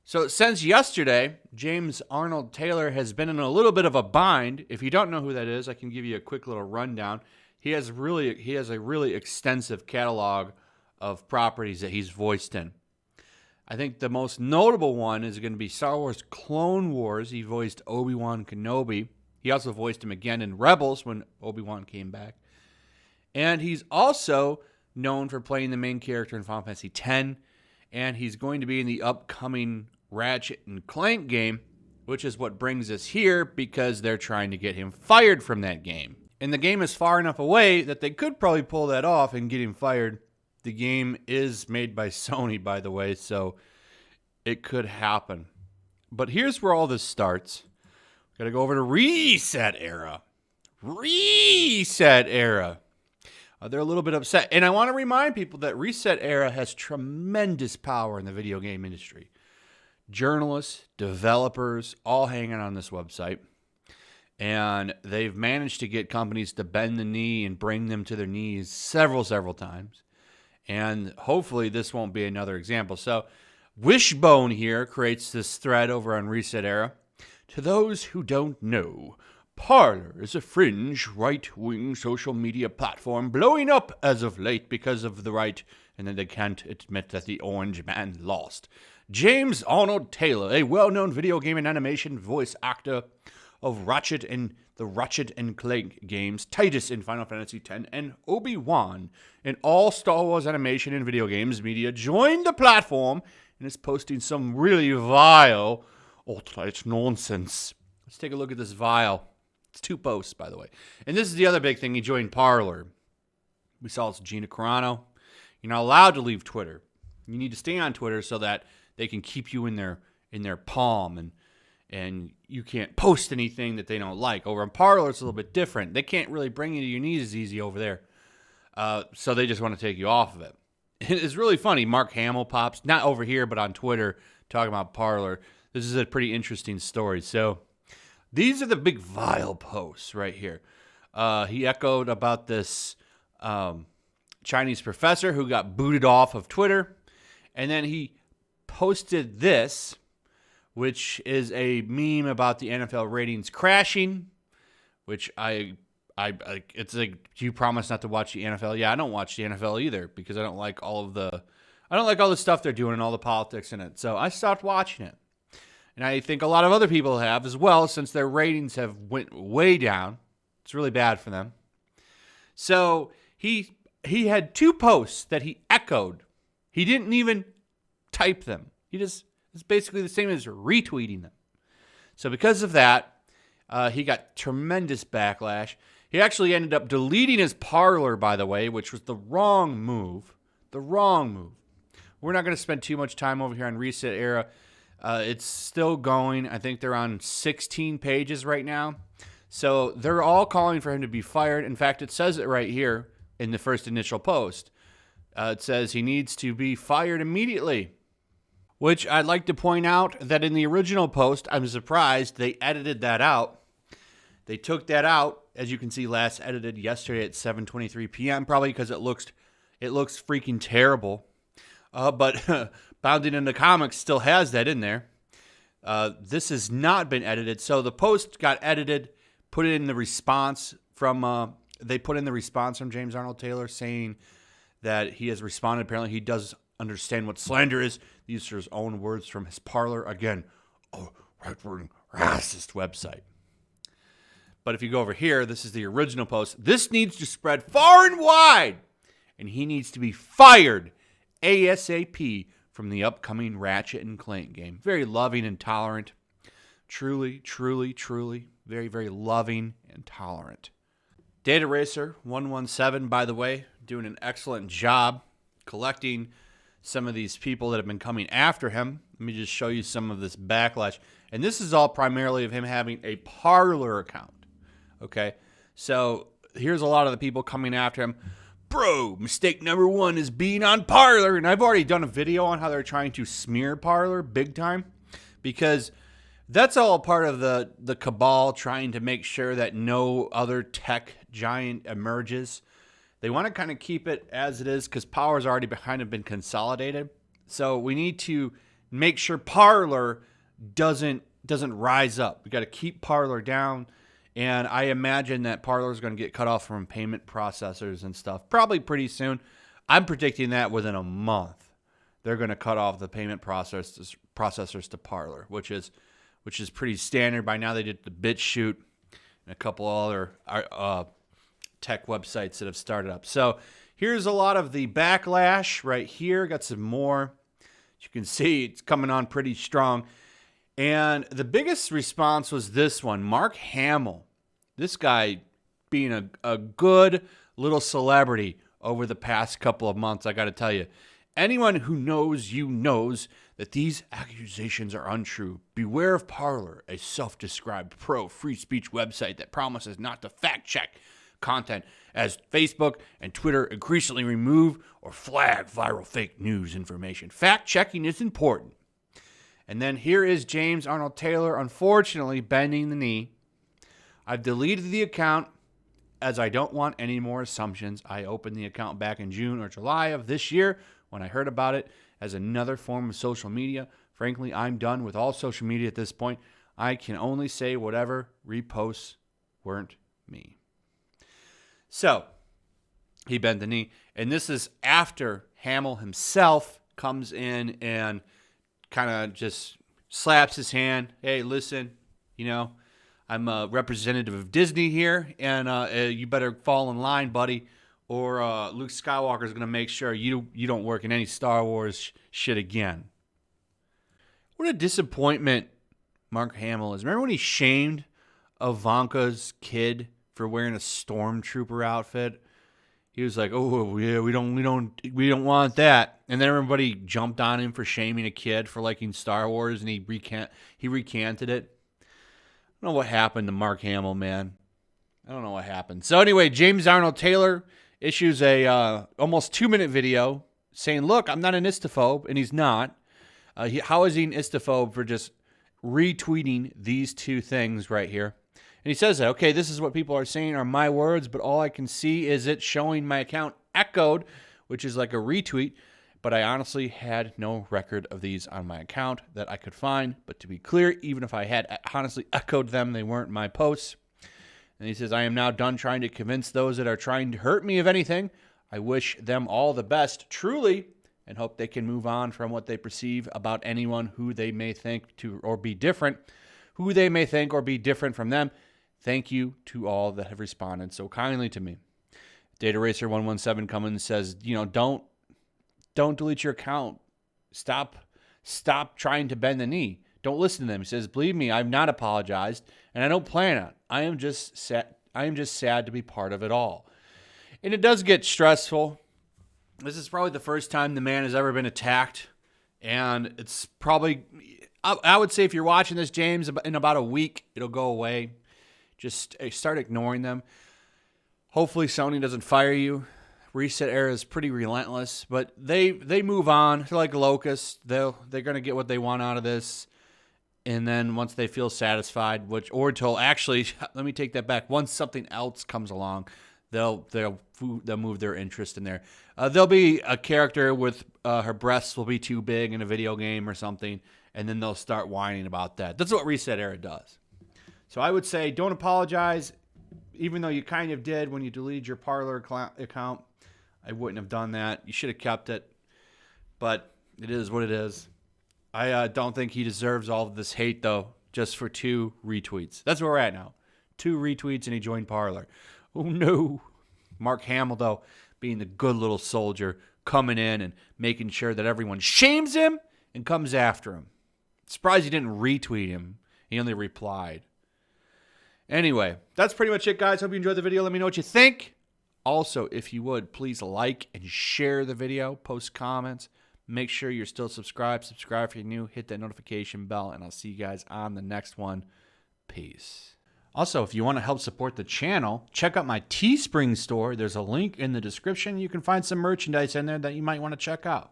So since yesterday, James Arnold Taylor has been in a little bit of a bind. If you don't know who that is, I can give you a quick little rundown. He has a really extensive catalog of properties that he's voiced in. I think the most notable one is going to be Star Wars Clone Wars. He voiced Obi-Wan Kenobi. He also voiced him again in Rebels when Obi-Wan came back. And he's also known for playing the main character in Final Fantasy X. And he's going to be in the upcoming Ratchet and Clank game, which is what brings us here because they're trying to get him fired from that game. And the game is far enough away that they could probably pull that off and get him fired. The game is made by Sony, by the way, so it could happen. But here's where all this starts. Got to go over to ResetEra. ResetEra. They're a little bit upset. And I want to remind people that ResetEra has tremendous power in the video game industry. Journalists, developers, all hanging on this website. And they've managed to get companies to bend the knee and bring them to their knees several times. And hopefully this won't be another example. So Wishbone here creates this thread over on ResetEra. To those who don't know, Parler is a fringe right-wing social media platform blowing up as of late because of the right, and then they can't admit that the orange man lost. James Arnold Taylor, a well-known video game and animation voice actor of Ratchet and the Ratchet and Clank games, Titus in Final Fantasy X, and Obi-Wan in all Star Wars animation and video games media, joined the platform and is posting some really vile alt-right nonsense. Let's take a look at this vile. It's 2 posts, by the way. And this is the other big thing. He joined Parler. We saw it's Gina Carano. You're not allowed to leave Twitter. You need to stay on Twitter so that they can keep you in their palm and you can't post anything that they don't like. Over on Parler, it's a little bit different. They can't really bring you to your knees as easy over there. So they just want to take you off of it. It's really funny. Mark Hamill pops, not over here, but on Twitter, talking about Parler. This is a pretty interesting story. So these are the big vile posts right here. He echoed about this Chinese professor who got booted off of Twitter. And then he posted this, which is a meme about the NFL ratings crashing, which it's like, do you promise not to watch the NFL? Yeah, I don't watch the NFL either because I don't like all the stuff they're doing and all the politics in it. So I stopped watching it. And I think a lot of other people have as well, since their ratings have went way down. It's really bad for them. So he had 2 posts that he echoed. He didn't even type them. It's basically the same as retweeting them. So because of that, he got tremendous backlash. He actually ended up deleting his Parler, by the way, which was the wrong move. The wrong move. We're not going to spend too much time over here on ResetEra. It's still going. I think they're on 16 pages right now. So they're all calling for him to be fired. In fact, it says it right here in the first initial post. It says he needs to be fired immediately. Which I'd like to point out that in the original post, I'm surprised they edited that out. They took that out, as you can see, last edited yesterday at 7:23 p.m. Probably because it looks freaking terrible. But Bounding into Comics still has that in there. This has not been edited. So the post got edited, put it in the response from, they put in the response from James Arnold Taylor saying that he has responded. Apparently he does understand what slander is. These are his own words from his Parler. Again, right-wing racist website. But if you go over here, this is the original post. This needs to spread far and wide. And he needs to be fired ASAP from the upcoming Ratchet and Clank game. Very loving and tolerant. Truly, truly, truly. Very, very loving and tolerant. Data Racer 117, by the way, doing an excellent job collecting some of these people that have been coming after him. Let me just show you some of this backlash. And this is all primarily of him having a Parler account. Okay, so here's a lot of the people coming after him. Bro, mistake number 1 is being on Parler. And I've already done a video on how they're trying to smear Parler big time. Because that's all part of the cabal trying to make sure that no other tech giant emerges. They want to kind of keep it as it is because power's already kind of been consolidated. So we need to make sure Parler doesn't rise up. We got to keep Parler down. And I imagine that Parler is going to get cut off from payment processors and stuff probably pretty soon. I'm predicting that within a month, they're going to cut off the payment processors to Parler, which is pretty standard. By now, they did the BitChute and a couple other tech websites that have started up. So here's a lot of the backlash right here. Got some more. As you can see, it's coming on pretty strong. And the biggest response was this one, Mark Hamill. This guy being a good little celebrity over the past couple of months, I got to tell you. Anyone who knows you knows that these accusations are untrue. Beware of Parler, a self-described pro-free speech website that promises not to fact-check content as Facebook and Twitter increasingly remove or flag viral fake news information. Fact-checking is important. And then here is James Arnold Taylor, unfortunately, bending the knee. I've deleted the account as I don't want any more assumptions. I opened the account back in June or July of this year when I heard about it as another form of social media. Frankly, I'm done with all social media at this point. I can only say whatever reposts weren't me. So he bent the knee. And this is after Hamill himself comes in and kind of just slaps his hand. Hey, listen, I'm a representative of Disney here, and you better fall in line, buddy, or Luke Skywalker is going to make sure you don't work in any Star Wars shit again. What a disappointment Mark Hamill is. Remember when he shamed Ivanka's kid for wearing a stormtrooper outfit? He was like, "Oh yeah, we don't want that." And then everybody jumped on him for shaming a kid for liking Star Wars, and he recanted it. I don't know what happened to Mark Hamill, man. I don't know what happened. So anyway, James Arnold Taylor issues a almost 2-minute video saying, "Look, I'm not an istophobe," and he's not. How is he an istophobe for just retweeting these two things right here? And he says that, okay, this is what people are saying are my words, but all I can see is it showing my account echoed, which is like a retweet. But I honestly had no record of these on my account that I could find. But to be clear, even if I had honestly echoed them, they weren't my posts. And he says, I am now done trying to convince those that are trying to hurt me of anything. I wish them all the best, truly, and hope they can move on from what they perceive about anyone who they may think to or be different, who they may think or be different from them. Thank you to all that have responded so kindly to me. Data Racer 117 Cummins says, don't delete your account. Stop trying to bend the knee. Don't listen to them. He says, believe me, I've not apologized, and I don't plan on. I am just sad to be part of it all. And it does get stressful. This is probably the first time the man has ever been attacked, and it's probably, I would say if you're watching this, James, in about a week, it'll go away. Just start ignoring them. Hopefully Sony doesn't fire you. ResetEra is pretty relentless, but they move on. They're like locusts. They're going to get what they want out of this. And then once they feel satisfied, actually, let me take that back. Once something else comes along, they'll move their interest in there. There'll be a character with her breasts will be too big in a video game or something, and then they'll start whining about that. That's what ResetEra does. So I would say don't apologize, even though you kind of did when you deleted your Parler account. I wouldn't have done that. You should have kept it, but it is what it is. I don't think he deserves all of this hate, though, just for 2 retweets. That's where we're at now. 2 retweets, and he joined Parler. Oh, no. Mark Hamill, though, being the good little soldier, coming in and making sure that everyone shames him and comes after him. Surprised he didn't retweet him. He only replied. Anyway, that's pretty much it, guys. Hope you enjoyed the video. Let me know what you think. Also, if you would, please like and share the video. Post comments. Make sure you're still subscribed. Subscribe if you're new. Hit that notification bell, and I'll see you guys on the next one. Peace. Also, if you want to help support the channel, check out my Teespring store. There's a link in the description. You can find some merchandise in there that you might want to check out.